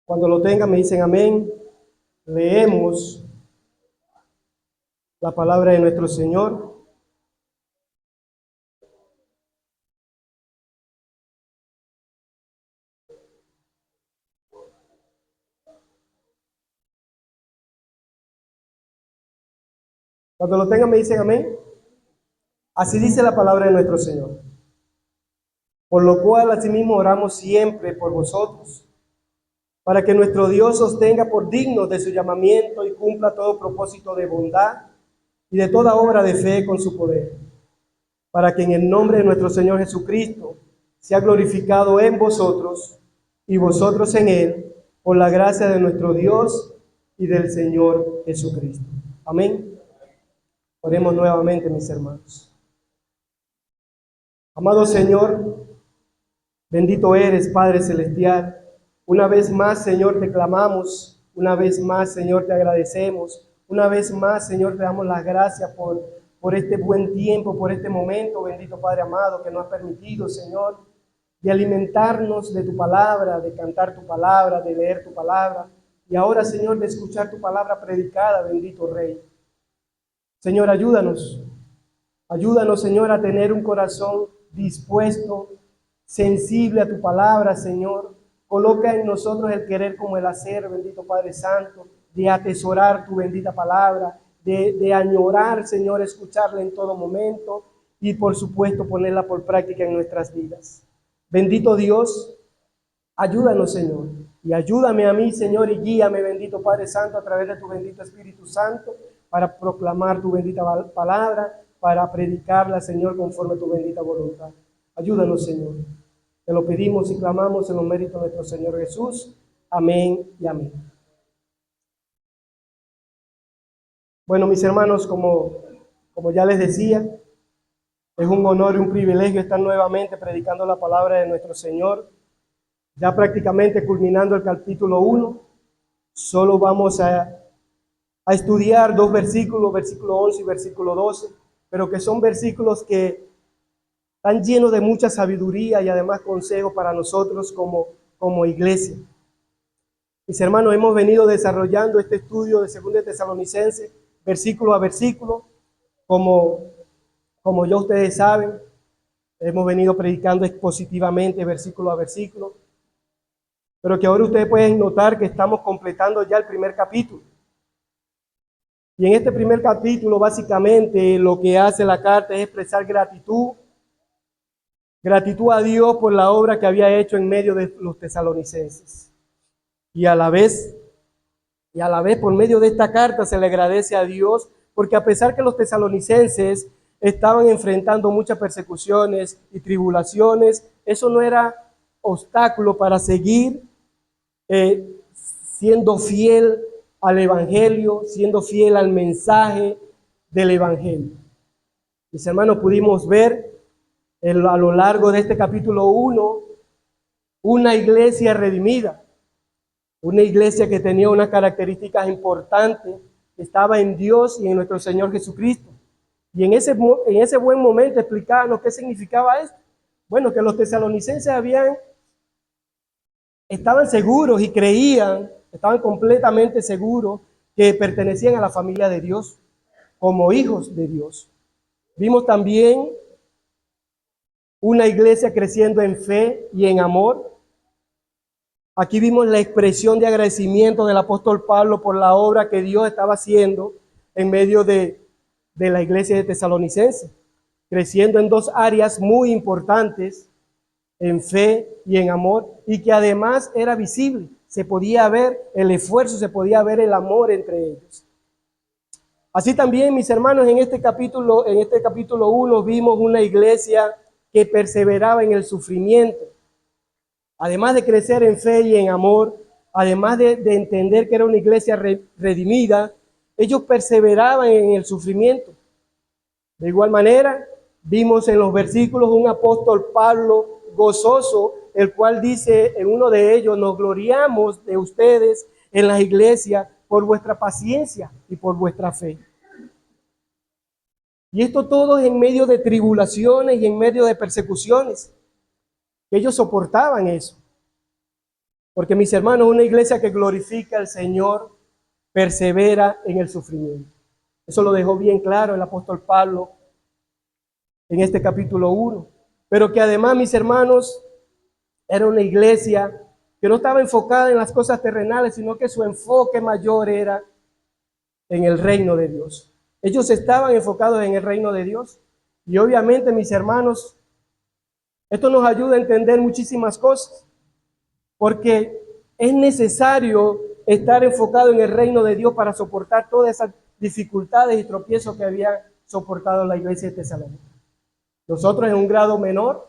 Cuando lo tengan me dicen amén. Leemos la palabra de nuestro Señor. Cuando lo tengan me dicen amén. Así dice la palabra de nuestro Señor. Por lo cual asimismo oramos siempre por vosotros, para que nuestro Dios os tenga por dignos de su llamamiento y cumpla todo propósito de bondad y de toda obra de fe con su poder, para que en el nombre de nuestro Señor Jesucristo sea glorificado en vosotros y vosotros en Él, por la gracia de nuestro Dios y del Señor Jesucristo. Amén. Oremos nuevamente, mis hermanos. Amado Señor, bendito eres, Padre Celestial. Una vez más, Señor, te clamamos. Una vez más, Señor, te agradecemos. Una vez más, Señor, te damos las gracias por este buen tiempo, por este momento, bendito Padre amado, que nos has permitido, Señor, de alimentarnos de tu palabra, de cantar tu palabra, de leer tu palabra. Y ahora, Señor, de escuchar tu palabra predicada, bendito Rey. Señor, ayúdanos. Ayúdanos, Señor, a tener un corazón dispuesto, sensible a tu palabra, Señor. Coloca en nosotros el querer como el hacer, bendito Padre Santo, de atesorar tu bendita palabra, de añorar, Señor, escucharla en todo momento y, por supuesto, ponerla por práctica en nuestras vidas. Bendito Dios, ayúdanos, Señor, y ayúdame a mí, Señor, y guíame, bendito Padre Santo, a través de tu bendito Espíritu Santo, para proclamar tu bendita palabra, para predicarla, Señor, conforme a tu bendita voluntad. Ayúdanos, Señor. Te lo pedimos y clamamos en los méritos de nuestro Señor Jesús. Amén y amén. Bueno, mis hermanos, como ya les decía, es un honor y un privilegio estar nuevamente predicando la palabra de nuestro Señor. Ya prácticamente culminando el capítulo 1, solo vamos a estudiar dos versículos, versículo 11 y versículo 12, pero que son versículos que están llenos de mucha sabiduría y además consejo para nosotros como iglesia. Mis hermanos, hemos venido desarrollando este estudio de 2 Tesalonicenses, versículo a versículo, como ya ustedes saben, hemos venido predicando expositivamente versículo a versículo, pero que ahora ustedes pueden notar que estamos completando ya el primer capítulo. Y en este primer capítulo, básicamente, lo que hace la carta es expresar gratitud a Dios por la obra que había hecho en medio de los tesalonicenses. Y a la vez, por medio de esta carta se le agradece a Dios, porque a pesar que los tesalonicenses estaban enfrentando muchas persecuciones y tribulaciones, eso no era obstáculo para seguir siendo fiel al Evangelio, siendo fiel al mensaje del Evangelio. Mis hermanos, pudimos ver a lo largo de este capítulo 1 una iglesia redimida, una iglesia que tenía unas características importantes, que estaba en Dios y en nuestro Señor Jesucristo. Y en ese buen momento explicarnos qué significaba esto. Bueno, que los tesalonicenses estaban seguros y creían, estaban completamente seguros que pertenecían a la familia de Dios, como hijos de Dios. Vimos también una iglesia creciendo en fe y en amor. Aquí vimos la expresión de agradecimiento del apóstol Pablo por la obra que Dios estaba haciendo en medio de la iglesia de Tesalonicenses, creciendo en dos áreas muy importantes, en fe y en amor, y que además era visible, se podía ver el esfuerzo, se podía ver el amor entre ellos. Así también, mis hermanos, en este capítulo 1 vimos una iglesia que perseveraba en el sufrimiento. Además de crecer en fe y en amor, además de entender que era una iglesia redimida, ellos perseveraban en el sufrimiento. De igual manera, vimos en los versículos un apóstol Pablo gozoso, el cual dice en uno de ellos: nos gloriamos de ustedes en las iglesias por vuestra paciencia y por vuestra fe. Y esto todo en medio de tribulaciones y en medio de persecuciones. Ellos soportaban eso. Porque mis hermanos, una iglesia que glorifica al Señor persevera en el sufrimiento. Eso lo dejó bien claro el apóstol Pablo en este capítulo 1. Pero que además, mis hermanos, era una iglesia que no estaba enfocada en las cosas terrenales, sino que su enfoque mayor era en el reino de Dios. Ellos estaban enfocados en el reino de Dios. Y obviamente, mis hermanos, esto nos ayuda a entender muchísimas cosas, porque es necesario estar enfocado en el reino de Dios para soportar todas esas dificultades y tropiezos que había soportado la iglesia de Tesalónica. Nosotros en un grado menor,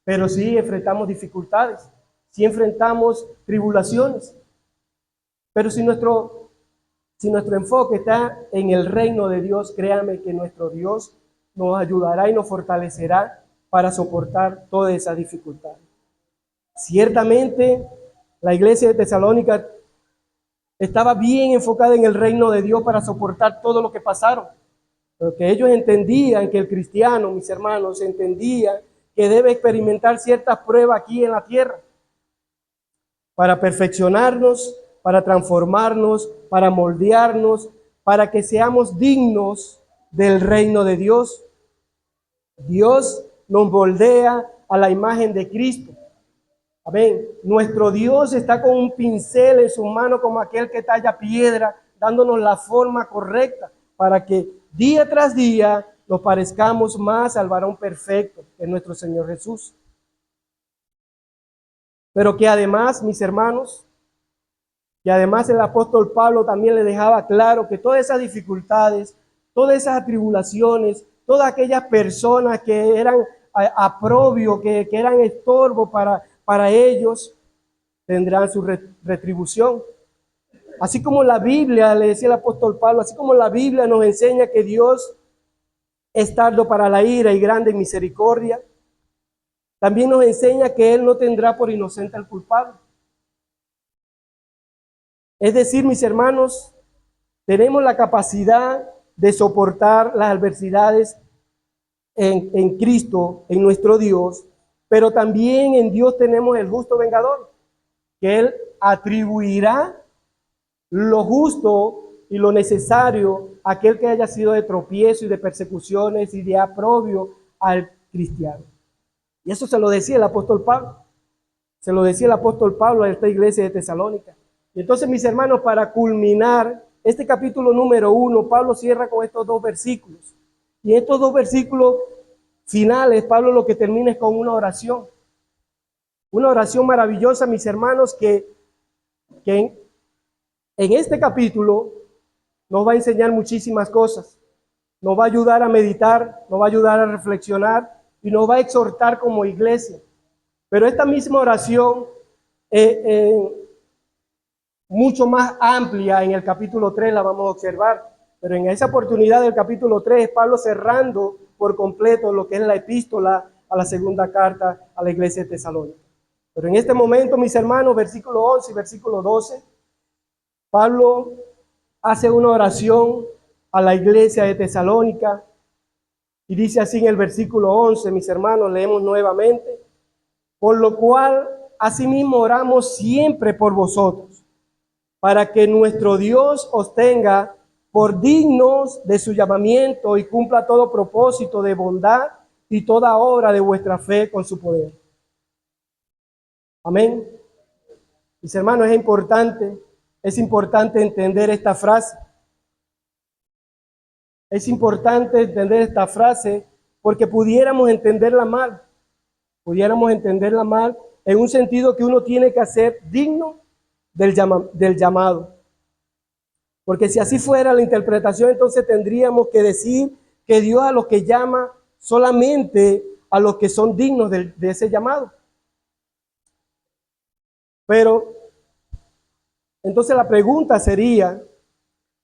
pero sí enfrentamos dificultades, sí enfrentamos tribulaciones. Pero si nuestro enfoque está en el reino de Dios, créame que nuestro Dios nos ayudará y nos fortalecerá para soportar toda esa dificultad. Ciertamente, la iglesia de Tesalónica estaba bien enfocada en el reino de Dios para soportar todo lo que pasaron. Porque ellos entendían que el cristiano, mis hermanos, entendía que debe experimentar ciertas pruebas aquí en la tierra para perfeccionarnos, para transformarnos, para moldearnos, para que seamos dignos del reino de Dios. Dios nos moldea a la imagen de Cristo. Amén. Nuestro Dios está con un pincel en su mano como aquel que talla piedra, dándonos la forma correcta para que día tras día nos parezcamos más al varón perfecto, que es nuestro Señor Jesús. Pero que además, mis hermanos, que además el apóstol Pablo también le dejaba claro que todas esas dificultades, todas esas atribulaciones, todas aquellas personas que eran aprobio, que eran estorbo para ellos, tendrán su retribución. Así como la Biblia, le decía el apóstol Pablo, así como la Biblia nos enseña que Dios es tardo para la ira y grande en misericordia, también nos enseña que Él no tendrá por inocente al culpable. Es decir, mis hermanos, tenemos la capacidad de soportar las adversidades en Cristo, en nuestro Dios, pero también en Dios tenemos el justo vengador, que Él atribuirá lo justo y lo necesario a aquel que haya sido de tropiezo y de persecuciones y de aprobio al cristiano. Y eso se lo decía el apóstol Pablo. Se lo decía el apóstol Pablo a esta iglesia de Tesalónica. Y entonces, mis hermanos, para culminar este capítulo número 1, Pablo cierra con estos dos versículos. Y en estos dos versículos finales, Pablo lo que termina es con una oración. Una oración maravillosa, mis hermanos, que en este capítulo nos va a enseñar muchísimas cosas. Nos va a ayudar a meditar, nos va a ayudar a reflexionar y nos va a exhortar como iglesia. Pero esta misma oración, mucho más amplia en el capítulo 3 la vamos a observar. Pero en esa oportunidad del capítulo 3 es Pablo cerrando por completo lo que es la epístola a la segunda carta a la iglesia de Tesalónica. Pero en este momento, mis hermanos, versículo 11 y versículo 12, Pablo hace una oración a la iglesia de Tesalónica y dice así en el versículo 11, mis hermanos, leemos nuevamente: por lo cual asimismo oramos siempre por vosotros, para que nuestro Dios os tenga por dignos de su llamamiento y cumpla todo propósito de bondad y toda obra de vuestra fe con su poder. Amén. Mis hermanos, es importante entender esta frase. Es importante entender esta frase porque pudiéramos entenderla mal. Pudiéramos entenderla mal en un sentido que uno tiene que ser digno del llamado. Porque si así fuera la interpretación, entonces tendríamos que decir que Dios a los que llama solamente a los que son dignos de ese llamado. Pero entonces la pregunta sería,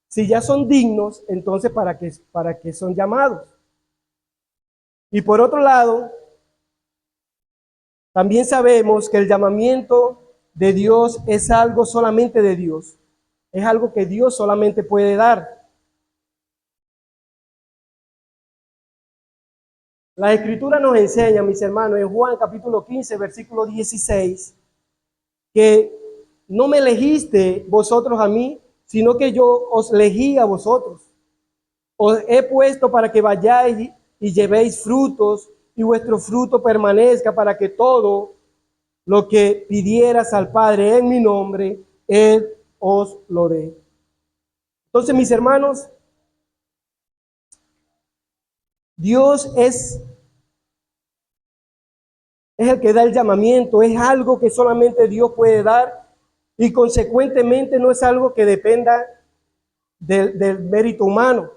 si ya son dignos, entonces ¿para qué son llamados? Y por otro lado, también sabemos que el llamamiento de Dios es algo solamente de Dios. Es algo que Dios solamente puede dar. La Escritura nos enseña, mis hermanos, en Juan capítulo 15, versículo 16, que no me elegiste vosotros a mí, sino que yo os elegí a vosotros. Os he puesto para que vayáis y llevéis frutos, y vuestro fruto permanezca, para que todo lo que pidieras al Padre en mi nombre, Él os lo dé. Entonces, mis hermanos, Dios es el que da el llamamiento, es algo que solamente Dios puede dar y consecuentemente no es algo que dependa del mérito humano,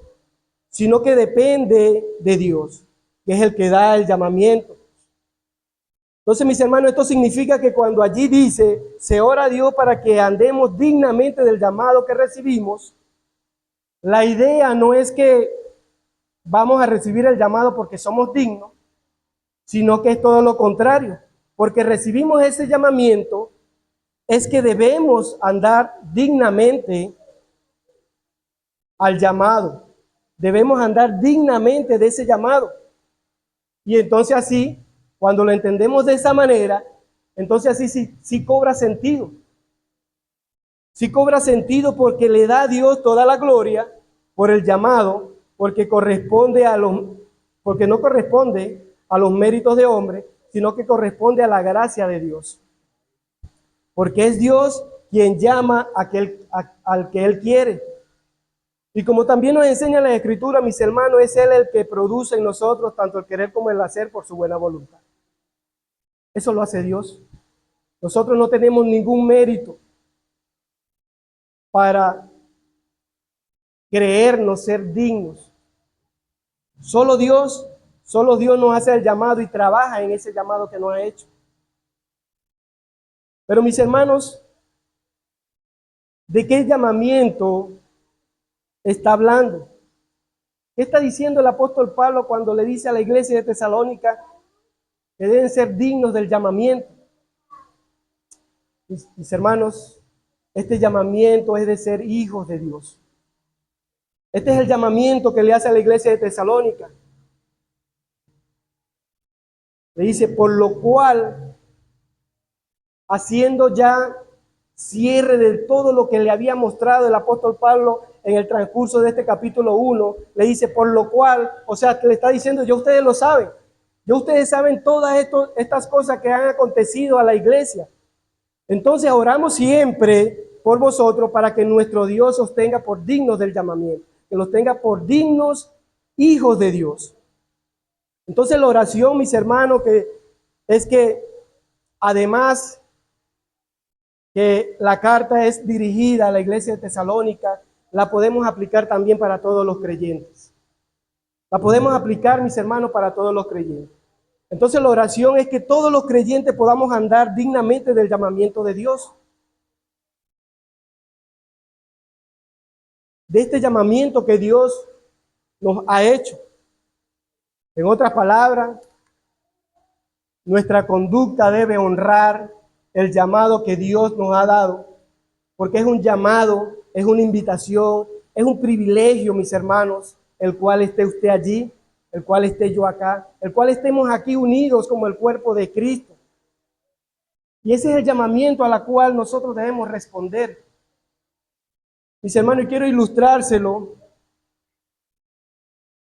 sino que depende de Dios, que es el que da el llamamiento. Entonces, mis hermanos, esto significa que cuando allí dice, se ora a Dios para que andemos dignamente del llamado que recibimos, la idea no es que vamos a recibir el llamado porque somos dignos, sino que es todo lo contrario, porque recibimos ese llamamiento, es que debemos andar dignamente al llamado, debemos andar dignamente de ese llamado. Y entonces así, cuando lo entendemos de esa manera, entonces así sí cobra sentido. Sí cobra sentido porque le da a Dios toda la gloria por el llamado, porque porque no corresponde a los méritos de hombre, sino que corresponde a la gracia de Dios. Porque es Dios quien llama al que Él quiere. Y como también nos enseña la Escritura, mis hermanos, es Él el que produce en nosotros tanto el querer como el hacer por su buena voluntad. Eso lo hace Dios. Nosotros no tenemos ningún mérito para creernos ser dignos. Solo Dios nos hace el llamado y trabaja en ese llamado que nos ha hecho. Pero mis hermanos, ¿de qué llamamiento está hablando? ¿Qué está diciendo el apóstol Pablo cuando le dice a la iglesia de Tesalónica que deben ser dignos del llamamiento? Mis hermanos, este llamamiento es de ser hijos de Dios. Este es el llamamiento que le hace a la iglesia de Tesalónica. Le dice, por lo cual, haciendo ya cierre de todo lo que le había mostrado el apóstol Pablo en el transcurso de este capítulo 1, le dice, por lo cual, o sea, que le está diciendo, ya ustedes lo saben, ya ustedes saben todas estas cosas que han acontecido a la iglesia. Entonces oramos siempre por vosotros para que nuestro Dios os tenga por dignos del llamamiento, que los tenga por dignos hijos de Dios. Entonces la oración, mis hermanos, es que además que la carta es dirigida a la iglesia de Tesalónica, la podemos aplicar también para todos los creyentes. La podemos aplicar, mis hermanos, para todos los creyentes. Entonces la oración es que todos los creyentes podamos andar dignamente del llamamiento de Dios. De este llamamiento que Dios nos ha hecho. En otras palabras, nuestra conducta debe honrar el llamado que Dios nos ha dado, porque es un llamado, es una invitación, es un privilegio, mis hermanos, el cual esté usted allí, el cual esté yo acá, el cual estemos aquí unidos como el cuerpo de Cristo. Y ese es el llamamiento a la cual nosotros debemos responder. Mis hermanos, y quiero ilustrárselo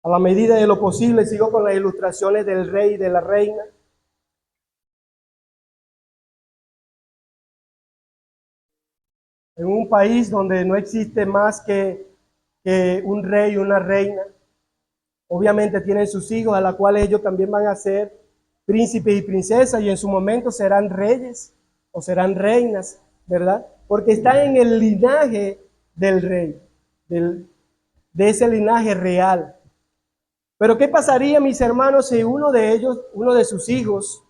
a la medida de lo posible. Sigo con las ilustraciones del rey y de la reina. En un país donde no existe más que un rey y una reina, obviamente tienen sus hijos, a la cual ellos también van a ser príncipes y princesas, y en su momento serán reyes o serán reinas, ¿verdad? Porque están en el linaje del rey, de ese linaje real. Pero ¿qué pasaría, mis hermanos, si uno de ellos, uno de sus hijos,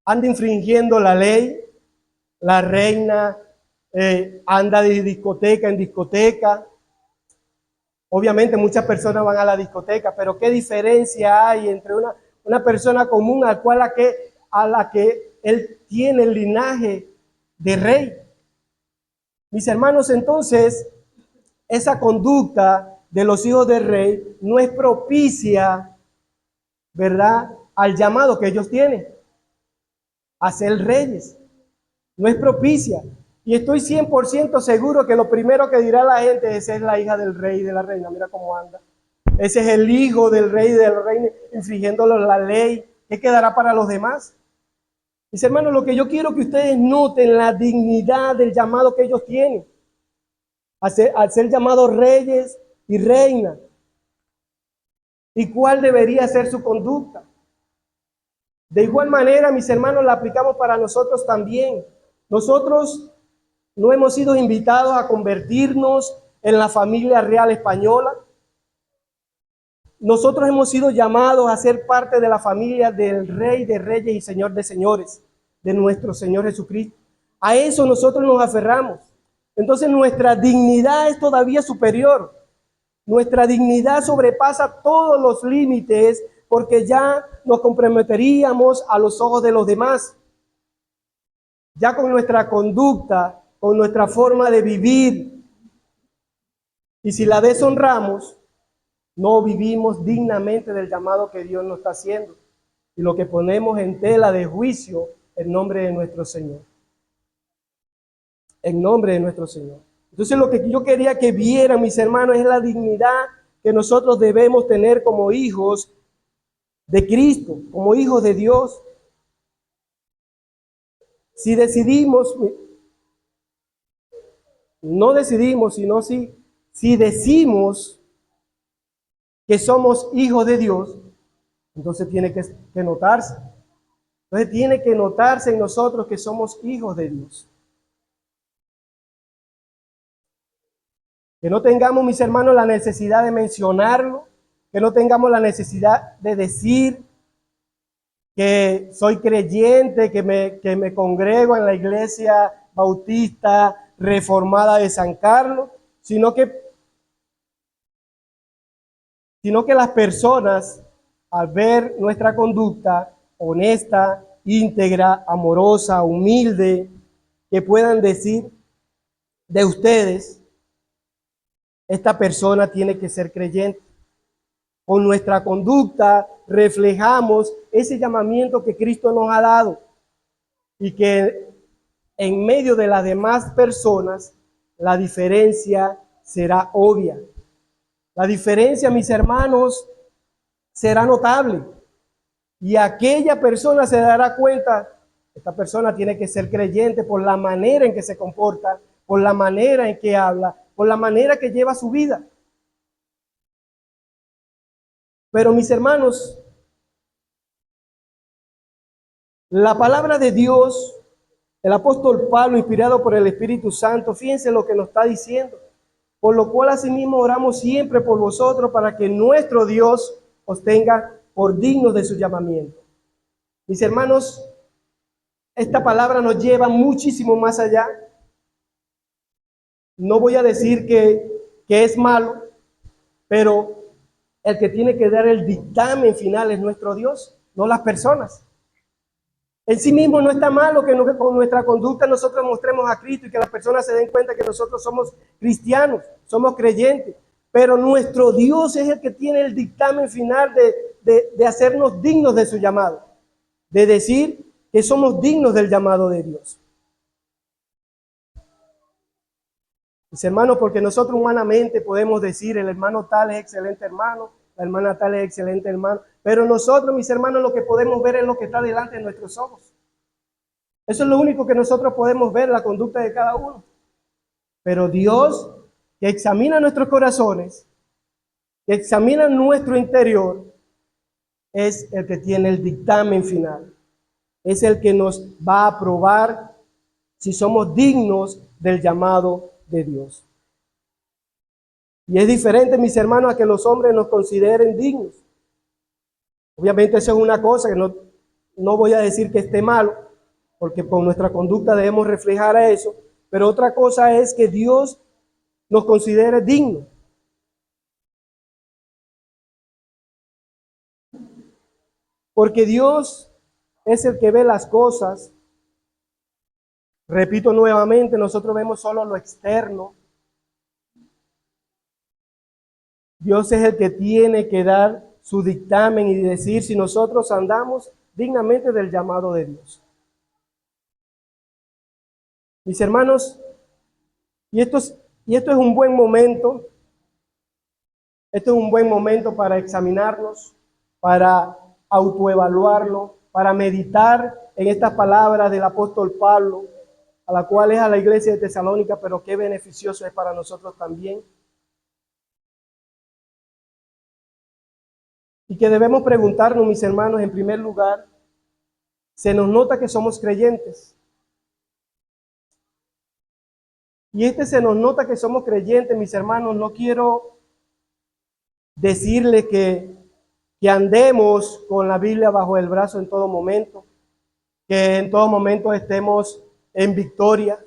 anda infringiendo la ley? La reina anda de discoteca en discoteca. Obviamente muchas personas van a la discoteca, pero ¿qué diferencia hay entre una persona común a la que él tiene el linaje de rey? Mis hermanos, entonces, esa conducta de los hijos del rey no es propicia ¿verdad?, al llamado que ellos tienen, a ser reyes. No es propicia. Y estoy 100% seguro que lo primero que dirá la gente es: esa es la hija del rey y de la reina, mira cómo anda. Ese es el hijo del rey y de la reina, infringiéndole la ley. ¿Qué quedará para los demás? Mis hermanos, lo que yo quiero que ustedes noten la dignidad del llamado que ellos tienen, al ser llamados reyes y reinas. ¿Y cuál debería ser su conducta? De igual manera, mis hermanos, la aplicamos para nosotros también. Nosotros no hemos sido invitados a convertirnos en la familia real española. Nosotros hemos sido llamados a ser parte de la familia del Rey de Reyes y Señor de Señores, de nuestro Señor Jesucristo. A eso nosotros nos aferramos. Entonces nuestra dignidad es todavía superior. Nuestra dignidad sobrepasa todos los límites, porque ya nos comprometeríamos a los ojos de los demás. Ya con nuestra conducta, con nuestra forma de vivir. Y si la deshonramos, no vivimos dignamente del llamado que Dios nos está haciendo. Y lo que ponemos en tela de juicio en nombre de nuestro Señor. En nombre de nuestro Señor. Entonces lo que yo quería que vieran, mis hermanos, es la dignidad que nosotros debemos tener como hijos de Cristo, como hijos de Dios. Si decidimos, no decidimos, sino si decimos que somos hijos de Dios, entonces tiene que notarse. Entonces tiene que notarse en nosotros que somos hijos de Dios. Que no tengamos, mis hermanos, la necesidad de mencionarlo, que no tengamos la necesidad de decir que soy creyente, que me congrego en la iglesia bautista reformada de San Carlos, sino que las personas, al ver nuestra conducta honesta, íntegra, amorosa, humilde, que puedan decir de ustedes: esta persona tiene que ser creyente. Con nuestra conducta reflejamos ese llamamiento que Cristo nos ha dado, y que en medio de las demás personas la diferencia será obvia. La diferencia, mis hermanos, será notable, y aquella persona se dará cuenta: esta persona tiene que ser creyente por la manera en que se comporta, por la manera en que habla, por la manera que lleva su vida. Pero, mis hermanos, la palabra de Dios, el apóstol Pablo, inspirado por el Espíritu Santo, fíjense lo que nos está diciendo: por lo cual asimismo oramos siempre por vosotros, para que nuestro Dios os tenga por dignos de su llamamiento. Mis hermanos, esta palabra nos lleva muchísimo más allá. No voy a decir que es malo, pero el que tiene que dar el dictamen final es nuestro Dios, no las personas. En sí mismo no está malo que con nuestra conducta nosotros mostremos a Cristo y que las personas se den cuenta que nosotros somos cristianos, somos creyentes. Pero nuestro Dios es el que tiene el dictamen final de hacernos dignos de su llamado, de decir que somos dignos del llamado de Dios. Mis hermanos, porque nosotros humanamente podemos decir: el hermano tal es excelente hermano, la hermana tal es excelente hermano, pero nosotros, mis hermanos, lo que podemos ver es lo que está delante de nuestros ojos. Eso es lo único que nosotros podemos ver, la conducta de cada uno. Pero Dios, que examina nuestros corazones, que examina nuestro interior, es el que tiene el dictamen final. Es el que nos va a probar si somos dignos del llamado de Dios. Y es diferente, mis hermanos, a que los hombres nos consideren dignos. Obviamente eso es una cosa que no voy a decir que esté malo, porque con nuestra conducta debemos reflejar a eso, pero otra cosa es que Dios nos considere dignos. Porque Dios es el que ve las cosas. Repito nuevamente, nosotros vemos solo lo externo. Dios es el que tiene que dar su dictamen y decir si nosotros andamos dignamente del llamado de Dios. Mis hermanos, y esto es un buen momento, esto es un buen momento para examinarnos, para autoevaluarlo, para meditar en estas palabras del apóstol Pablo, a la cual es a la iglesia de Tesalónica, pero qué beneficioso es para nosotros también. Y que debemos preguntarnos, mis hermanos, en primer lugar, se nos nota que somos creyentes. Y se nos nota que somos creyentes, mis hermanos. No quiero decirle que andemos con la Biblia bajo el brazo en todo momento, que en todo momento estemos en victoria.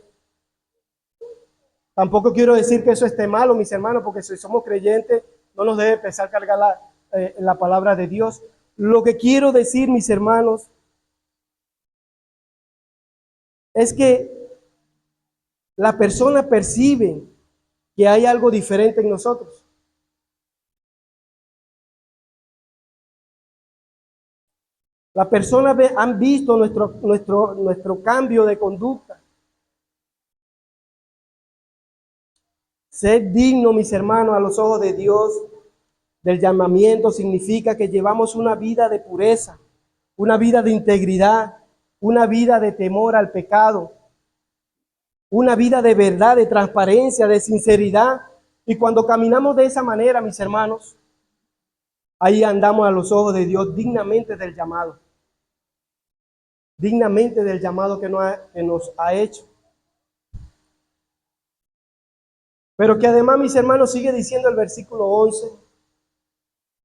Tampoco quiero decir que eso esté malo, mis hermanos, porque si somos creyentes no nos debe pesar cargar la palabra de Dios. Lo que quiero decir, mis hermanos, es que la persona percibe que hay algo diferente en nosotros. Las personas han visto nuestro cambio de conducta. Ser digno, mis hermanos, a los ojos de Dios del llamamiento significa que llevamos una vida de pureza, una vida de integridad, una vida de temor al pecado, una vida de verdad, de transparencia, de sinceridad. Y cuando caminamos de esa manera, mis hermanos, ahí andamos a los ojos de Dios dignamente del llamado que nos ha hecho. Pero que además, mis hermanos, sigue diciendo el versículo 11,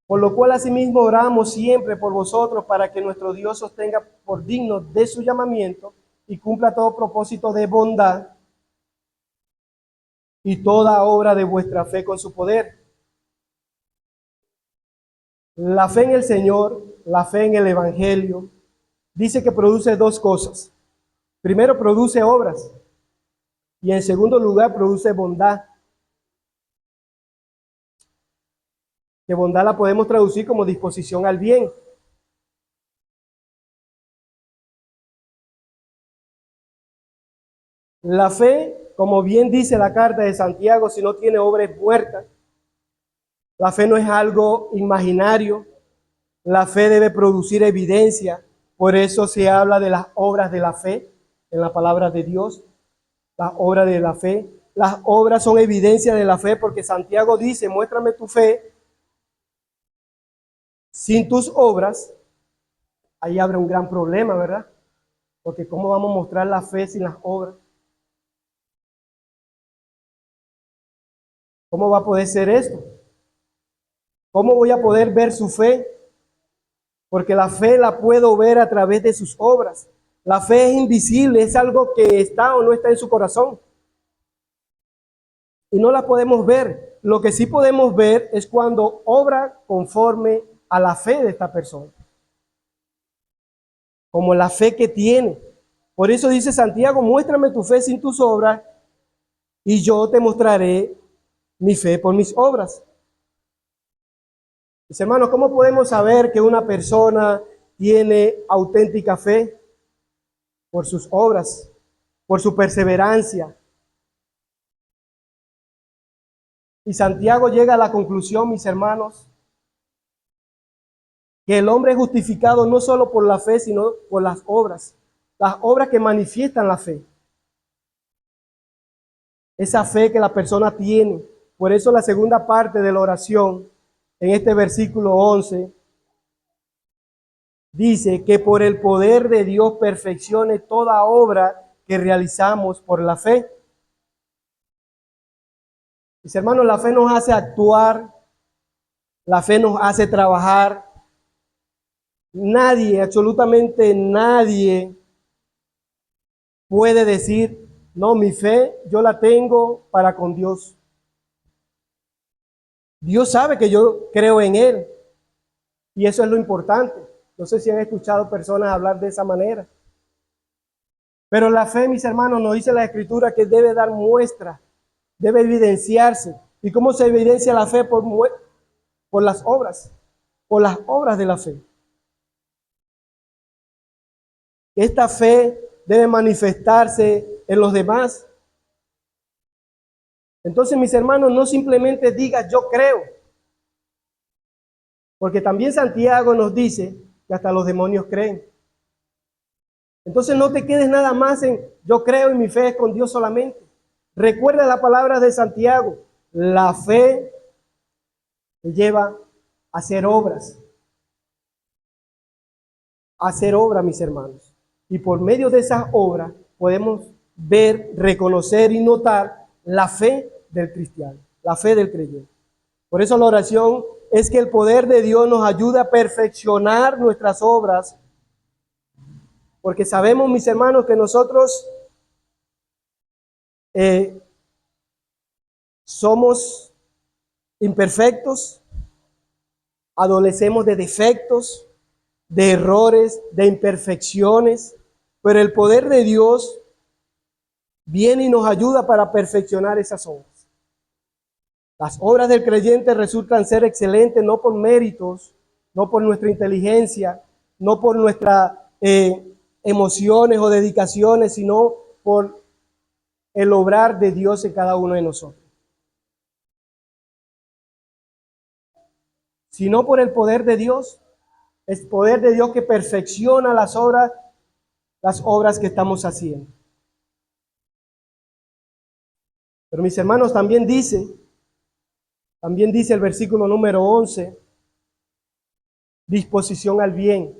por lo cual asimismo oramos siempre por vosotros para que nuestro Dios os tenga por dignos de su llamamiento y cumpla todo propósito de bondad y toda obra de vuestra fe con su poder. La fe en el Señor, la fe en el Evangelio, dice que produce dos cosas. Primero, produce obras y en segundo lugar, produce bondad. Que bondad la podemos traducir como disposición al bien. La fe, como bien dice la carta de Santiago, si no tiene obra es muerta. La fe no es algo imaginario. La fe debe producir evidencia. Por eso se habla de las obras de la fe en la palabra de Dios. Las obras de la fe. Las obras son evidencia de la fe porque Santiago dice, muéstrame tu fe sin tus obras. Ahí habrá un gran problema, ¿verdad? Porque ¿cómo vamos a mostrar la fe sin las obras? ¿Cómo va a poder ser esto? ¿Cómo voy a poder ver su fe? Porque la fe la puedo ver a través de sus obras. La fe es invisible, es algo que está o no está en su corazón. Y no la podemos ver. Lo que sí podemos ver es cuando obra conforme a la fe de esta persona. Como la fe que tiene. Por eso dice Santiago, muéstrame tu fe sin tus obras y yo te mostraré mi fe por mis obras. Mis hermanos, ¿cómo podemos saber que una persona tiene auténtica fe? Por sus obras, por su perseverancia. Y Santiago llega a la conclusión, mis hermanos, que el hombre es justificado no solo por la fe, sino por las obras que manifiestan la fe. Esa fe que la persona tiene. Por eso la segunda parte de la oración, en este versículo 11, dice que por el poder de Dios perfeccione toda obra que realizamos por la fe. Mis hermanos, la fe nos hace actuar, la fe nos hace trabajar. Nadie, absolutamente nadie puede decir, no, mi fe yo la tengo para con Dios. Dios sabe que yo creo en Él y eso es lo importante. No sé si han escuchado personas hablar de esa manera. Pero la fe, mis hermanos, nos dice la Escritura que debe dar muestra, debe evidenciarse. ¿Y cómo se evidencia la fe? Por las obras. por las obras de la fe. Esta fe debe manifestarse en los demás. Entonces, mis hermanos, no simplemente digas yo creo, porque también Santiago nos dice que hasta los demonios creen. Entonces no te quedes nada más en yo creo y mi fe es con Dios solamente. Recuerda las palabras de Santiago. La fe te lleva a hacer obras. A hacer obras, mis hermanos. Y por medio de esas obras podemos ver, reconocer y notar la fe del cristiano, la fe del creyente. Por eso la oración es que el poder de Dios nos ayude a perfeccionar nuestras obras. Porque sabemos, mis hermanos, que nosotros somos imperfectos, adolecemos de defectos, de errores, de imperfecciones, pero el poder de Dios viene y nos ayuda para perfeccionar esas obras. Las obras del creyente resultan ser excelentes no por méritos, no por nuestra inteligencia, no por nuestras emociones o dedicaciones, sino por el obrar de Dios en cada uno de nosotros. Sino por el poder de Dios, el poder de Dios que perfecciona las obras que estamos haciendo. Pero mis hermanos, también dice el versículo número 11, disposición al bien,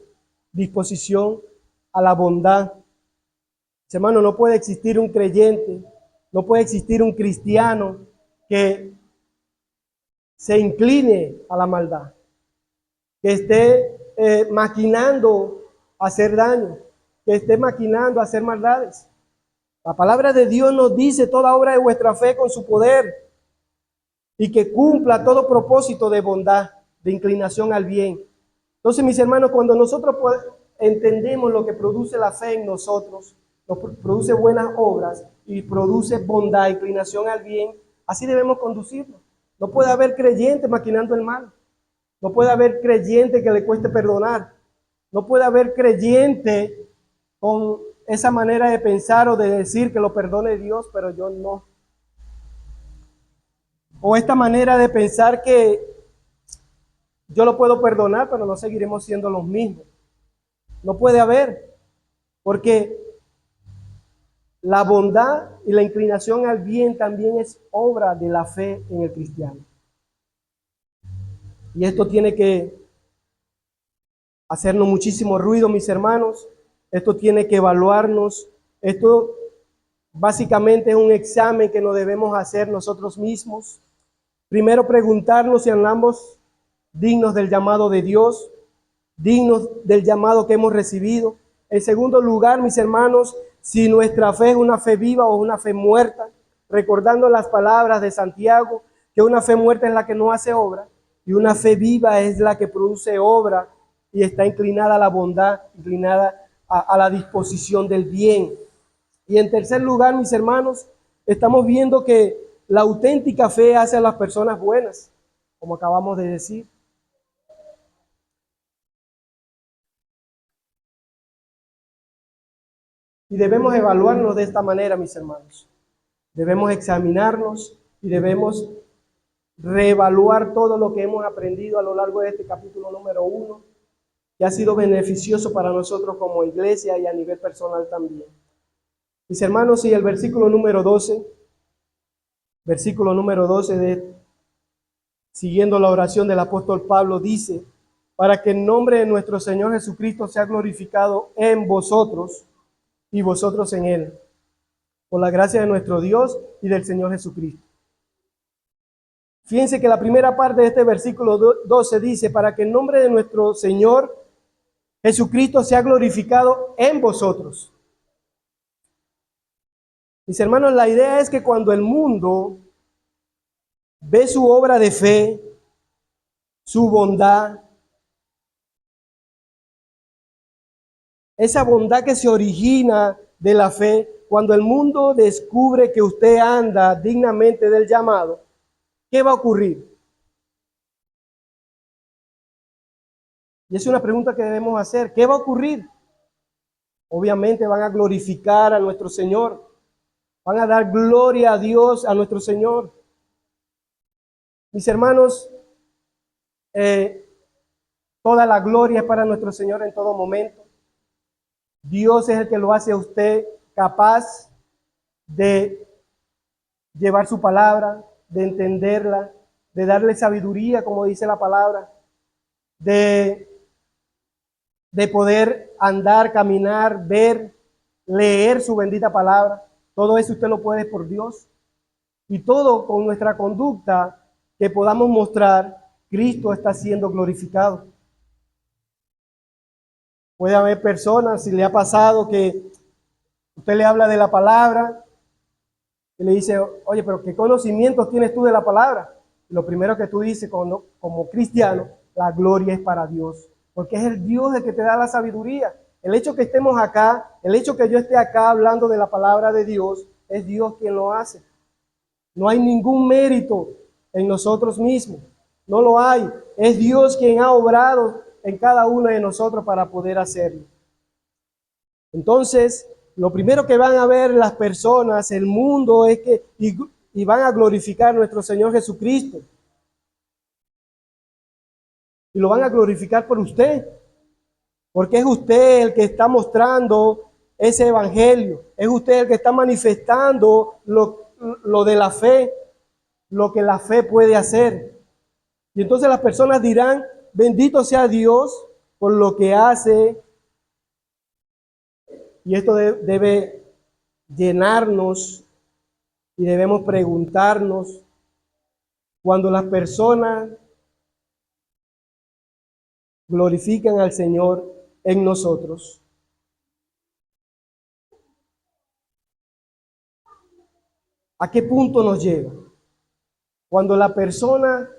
disposición a la bondad. Mis hermanos, no puede existir un creyente, no puede existir un cristiano que se incline a la maldad, que esté maquinando a hacer daño, que esté maquinando a hacer maldades. La palabra de Dios nos dice toda obra de vuestra fe con su poder y que cumpla todo propósito de bondad, de inclinación al bien. Entonces, mis hermanos, cuando nosotros entendemos lo que produce la fe en nosotros, nos produce buenas obras y produce bondad, inclinación al bien, así debemos conducirnos. No puede haber creyente maquinando el mal. No puede haber creyente que le cueste perdonar. No puede haber creyente con esa manera de pensar o de decir que lo perdone Dios, pero yo no. O esta manera de pensar que yo lo puedo perdonar, pero no seguiremos siendo los mismos. No puede haber, porque la bondad y la inclinación al bien también es obra de la fe en el cristiano. Y esto tiene que hacernos muchísimo ruido, mis hermanos. Esto tiene que evaluarnos. Esto básicamente es un examen que nos debemos hacer nosotros mismos. Primero preguntarnos si andamos dignos del llamado de Dios, dignos del llamado que hemos recibido. En segundo lugar, mis hermanos, si nuestra fe es una fe viva o una fe muerta, recordando las palabras de Santiago, que una fe muerta es la que no hace obra y una fe viva es la que produce obra y está inclinada a la bondad, inclinada a la disposición del bien. Y en tercer lugar, mis hermanos, estamos viendo que la auténtica fe hace a las personas buenas, como acabamos de decir. Y debemos evaluarnos de esta manera, mis hermanos. Debemos examinarnos y debemos reevaluar todo lo que hemos aprendido a lo largo de este capítulo número 1, que ha sido beneficioso para nosotros como iglesia y a nivel personal también. Mis hermanos, y el versículo número 12 siguiendo la oración del apóstol Pablo, dice, para que el nombre de nuestro Señor Jesucristo sea glorificado en vosotros y vosotros en Él, por la gracia de nuestro Dios y del Señor Jesucristo. Fíjense que la primera parte de este versículo 12 dice, para que el nombre de nuestro Señor Jesucristo sea glorificado en vosotros. Mis hermanos, la idea es que cuando el mundo ve su obra de fe, su bondad, esa bondad que se origina de la fe, cuando el mundo descubre que usted anda dignamente del llamado, ¿qué va a ocurrir? Y es una pregunta que debemos hacer. ¿Qué va a ocurrir? Obviamente van a glorificar a nuestro Señor. Van a dar gloria a Dios, a nuestro Señor. Mis hermanos, eh, toda la gloria es para nuestro Señor en todo momento. Dios es el que lo hace a usted capaz de llevar su palabra, de entenderla, de darle sabiduría, como dice la palabra, de poder andar, caminar, ver, leer su bendita palabra. Todo eso usted lo puede por Dios. Y todo con nuestra conducta que podamos mostrar, Cristo está siendo glorificado. Puede haber personas, si le ha pasado que usted le habla de la palabra y le dice, oye, pero ¿qué conocimientos tienes tú de la palabra? Y lo primero que tú dices como cristiano, la gloria es para Dios, porque es el Dios el que te da la sabiduría. El hecho que estemos acá, el hecho que yo esté acá hablando de la palabra de Dios, es Dios quien lo hace. No hay ningún mérito en nosotros mismos, no lo hay. Es Dios quien ha obrado en cada uno de nosotros para poder hacerlo. Entonces, lo primero que van a ver las personas, el mundo, es que y van a glorificar a nuestro Señor Jesucristo. Y lo van a glorificar por usted, porque es usted el que está mostrando ese evangelio, es usted el que está manifestando lo de la fe, lo que la fe puede hacer. Y entonces las personas dirán, bendito sea Dios por lo que hace. Y esto debe llenarnos y debemos preguntarnos cuando las personas glorifican al Señor en nosotros. ¿A qué punto nos lleva? Cuando la persona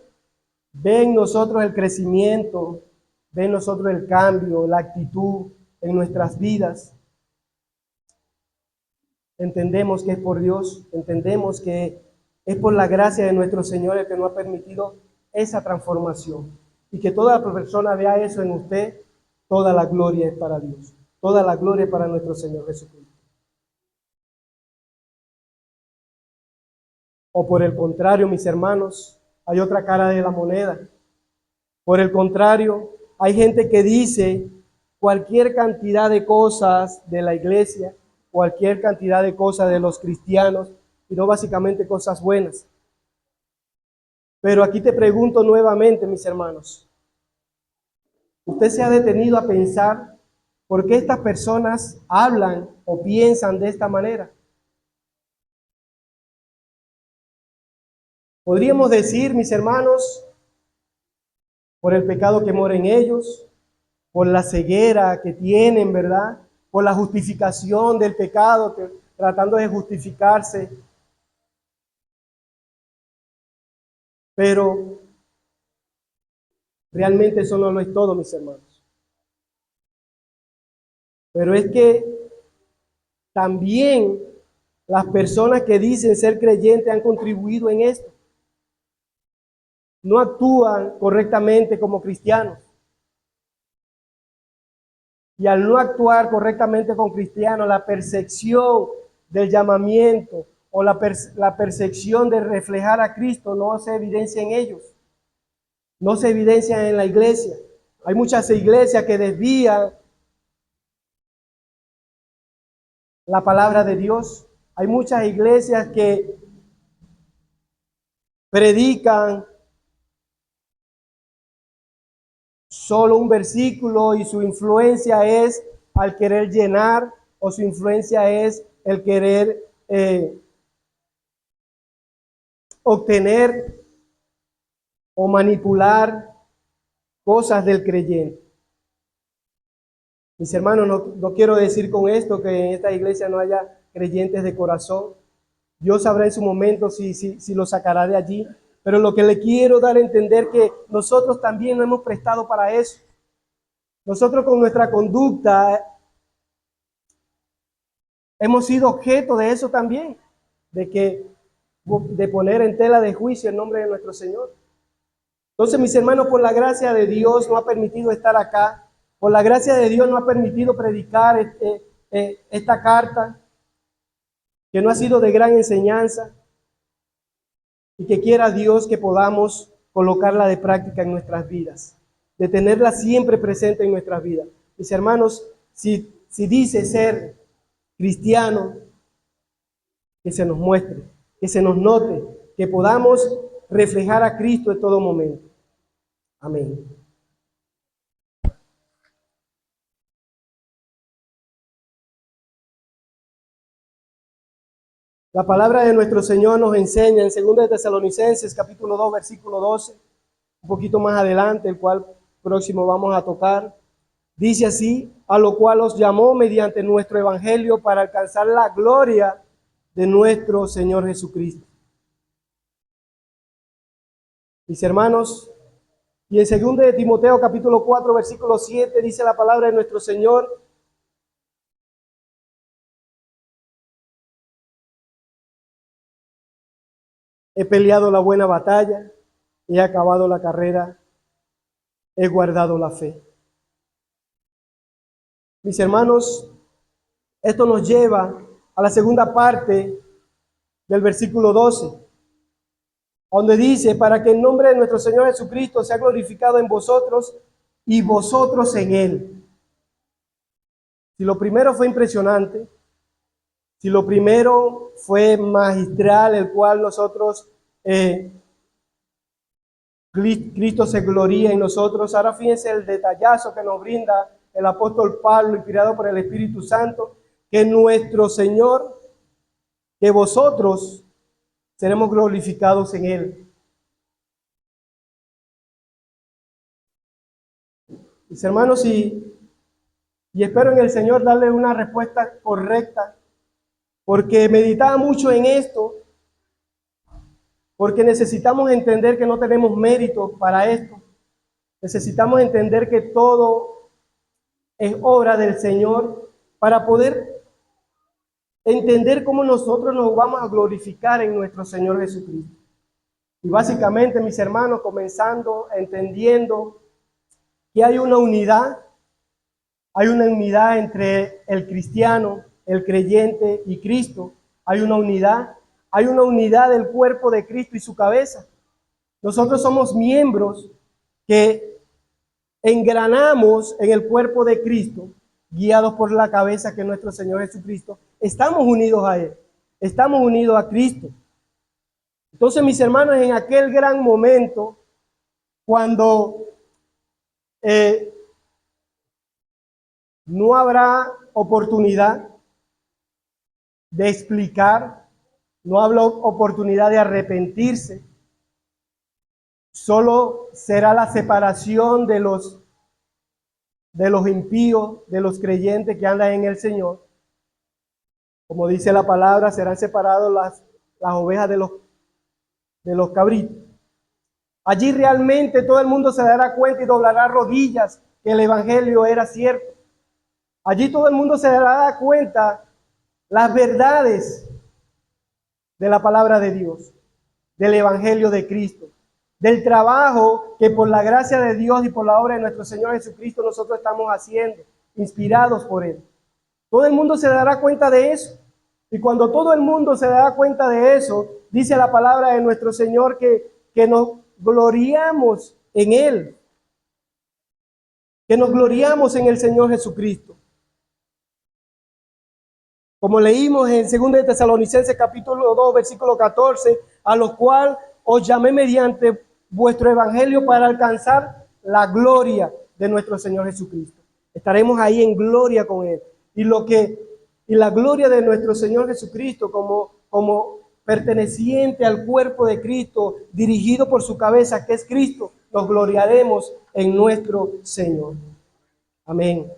ve en nosotros el crecimiento, ve en nosotros el cambio, la actitud en nuestras vidas, entendemos que es por Dios, entendemos que es por la gracia de nuestro Señor el que nos ha permitido esa transformación. Y que toda persona vea eso en usted, toda la gloria es para Dios, toda la gloria es para nuestro Señor Jesucristo. O por el contrario, mis hermanos, hay otra cara de la moneda. Por el contrario, hay gente que dice cualquier cantidad de cosas de la iglesia, cualquier cantidad de cosas de los cristianos, y no básicamente cosas buenas. Pero aquí te pregunto nuevamente, mis hermanos, ¿usted se ha detenido a pensar por qué estas personas hablan o piensan de esta manera? Podríamos decir, mis hermanos, por el pecado que mora en ellos, por la ceguera que tienen, ¿verdad? Por la justificación del pecado, tratando de justificarse. Pero realmente eso no lo es todo, mis hermanos. Pero es que también las personas que dicen ser creyentes han contribuido en esto. No actúan correctamente como cristianos. Y al no actuar correctamente como cristianos, la percepción del llamamiento o la percepción de reflejar a Cristo no se evidencia en ellos. No se evidencia en la iglesia. Hay muchas iglesias que desvían la palabra de Dios. Hay muchas iglesias que predican solo un versículo y su influencia es al querer llenar, o su influencia es el querer obtener o manipular cosas del creyente. Mis hermanos, no quiero decir con esto que en esta iglesia no haya creyentes de corazón. Dios sabrá en su momento si lo sacará de allí. Pero lo que le quiero dar a entender que nosotros también nos hemos prestado para eso. Nosotros con nuestra conducta hemos sido objeto de eso también, de poner en tela de juicio el nombre de nuestro Señor. Entonces, mis hermanos, por la gracia de Dios nos ha permitido estar acá. Por la gracia de Dios nos ha permitido predicar esta carta, que no ha sido de gran enseñanza, y que quiera Dios que podamos colocarla de práctica en nuestras vidas, de tenerla siempre presente en nuestras vidas. Mis hermanos, si dice ser cristiano, que se nos muestre, que se nos note, que podamos reflejar a Cristo en todo momento. Amén. La palabra de nuestro Señor nos enseña en 2 de Tesalonicenses, capítulo 2, versículo 12, un poquito más adelante, el cual próximo vamos a tocar. Dice así: a lo cual os llamó mediante nuestro evangelio para alcanzar la gloria de nuestro Señor Jesucristo. Mis hermanos, y en 2 de Timoteo, capítulo 4, versículo 7, dice la palabra de nuestro Señor: he peleado la buena batalla, he acabado la carrera, he guardado la fe. Mis hermanos, esto nos lleva a la segunda parte del versículo 12, donde dice: para que el nombre de nuestro Señor Jesucristo sea glorificado en vosotros y vosotros en Él. Si lo primero fue impresionante, si lo primero fue magistral, el cual nosotros, Cristo se gloría en nosotros, ahora fíjense el detallazo que nos brinda el apóstol Pablo, inspirado por el Espíritu Santo, que nuestro Señor, que vosotros seremos glorificados en Él. Mis hermanos, y espero en el Señor darle una respuesta correcta, porque meditaba mucho en esto, porque necesitamos entender que no tenemos mérito para esto. Necesitamos entender que todo es obra del Señor para poder entender cómo nosotros nos vamos a glorificar en nuestro Señor Jesucristo. Y básicamente, mis hermanos, comenzando entendiendo que hay una unidad entre el cristiano, el creyente y Cristo. Hay una unidad del cuerpo de Cristo y su cabeza. Nosotros somos miembros que engranamos en el cuerpo de Cristo, guiados por la cabeza que es nuestro Señor Jesucristo. Estamos unidos a Él, estamos unidos a Cristo. Entonces, mis hermanos, en aquel gran momento, cuando no habrá oportunidad de explicar, no habrá oportunidad de arrepentirse, solo será la separación de los impíos, de los creyentes que andan en el Señor. Como dice la palabra, serán separados las ovejas de los cabritos. Allí realmente todo el mundo se dará cuenta y doblará rodillas que el evangelio era cierto. Allí todo el mundo se dará cuenta las verdades de la palabra de Dios, del evangelio de Cristo, del trabajo que por la gracia de Dios y por la obra de nuestro Señor Jesucristo nosotros estamos haciendo, inspirados por Él. Todo el mundo se dará cuenta de eso. Y cuando todo el mundo se dará cuenta de eso, dice la palabra de nuestro Señor que nos gloriamos en Él, que nos gloriamos en el Señor Jesucristo. Como leímos en 2 de Tesalonicenses capítulo 2, versículo 14, a lo cual os llamé mediante vuestro evangelio para alcanzar la gloria de nuestro Señor Jesucristo. Estaremos ahí en gloria con Él. Y la gloria de nuestro Señor Jesucristo como perteneciente al cuerpo de Cristo, dirigido por su cabeza, que es Cristo, nos gloriaremos en nuestro Señor. Amén.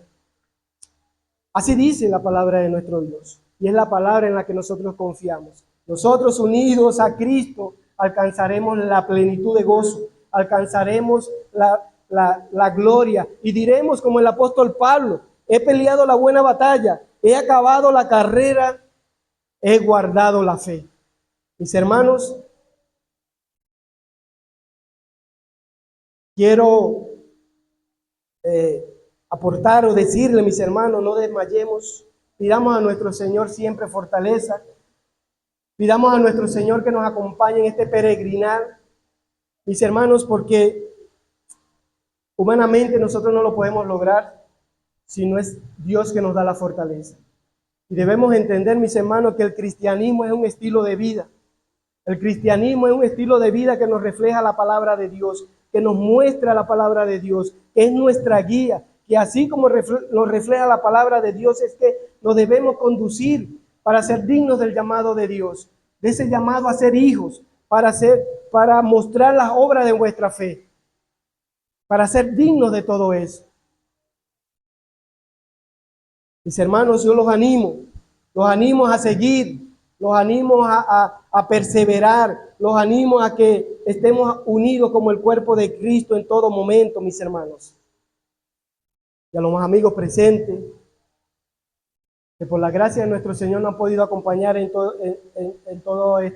Así dice la palabra de nuestro Dios, y es la palabra en la que nosotros confiamos. Nosotros, unidos a Cristo, alcanzaremos la plenitud de gozo, alcanzaremos la gloria, y diremos como el apóstol Pablo: he peleado la buena batalla, he acabado la carrera, he guardado la fe. Mis hermanos, quiero aportar o decirle, mis hermanos, no desmayemos. Pidamos a nuestro Señor siempre fortaleza. Pidamos a nuestro Señor que nos acompañe en este peregrinar, mis hermanos, porque humanamente nosotros no lo podemos lograr si no es Dios que nos da la fortaleza. Y debemos entender, mis hermanos, que el cristianismo es un estilo de vida. El cristianismo es un estilo de vida que nos refleja la palabra de Dios, que nos muestra la palabra de Dios, que es nuestra guía, que así como nos refleja la palabra de Dios, es que nos debemos conducir para ser dignos del llamado de Dios, de ese llamado a ser hijos, para mostrar las obras de vuestra fe, para ser dignos de todo eso. Mis hermanos, yo los animo a seguir, los animo a perseverar, los animo a que estemos unidos como el cuerpo de Cristo en todo momento, mis hermanos. Y a los amigos presentes, que por la gracia de nuestro Señor nos han podido acompañar en todas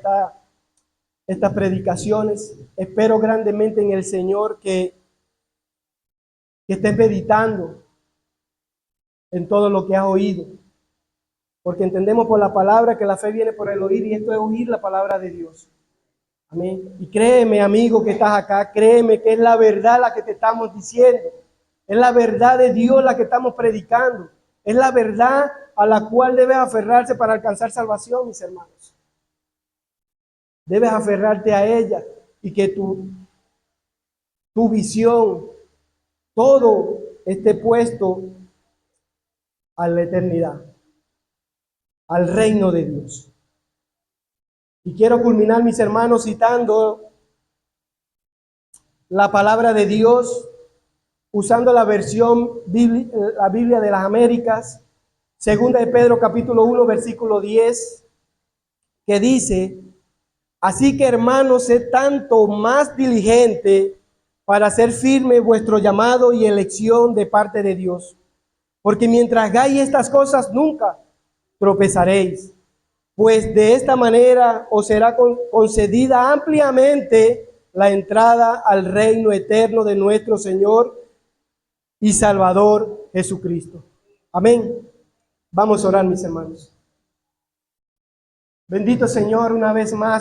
estas predicaciones. Espero grandemente en el Señor que estés meditando en todo lo que has oído, porque entendemos por la palabra que la fe viene por el oír, y esto es oír la palabra de Dios. Amén. Y créeme, amigo que estás acá, créeme que es la verdad la que te estamos diciendo, es la verdad de Dios la que estamos predicando, es la verdad a la cual debes aferrarse para alcanzar salvación, mis hermanos. Debes aferrarte a ella y que tu visión, todo esté puesto a la eternidad, al reino de Dios. Y quiero culminar, mis hermanos, citando la palabra de Dios, usando la versión la Biblia de las Américas, segunda de Pedro capítulo 1, versículo 10, que dice: así que, hermanos, sed tanto más diligente para hacer firme vuestro llamado y elección de parte de Dios, porque mientras hagáis estas cosas nunca tropezaréis, pues de esta manera os será concedida ampliamente la entrada al reino eterno de nuestro Señor y Salvador Jesucristo. Amén. Vamos a orar, mis hermanos. Bendito Señor, una vez más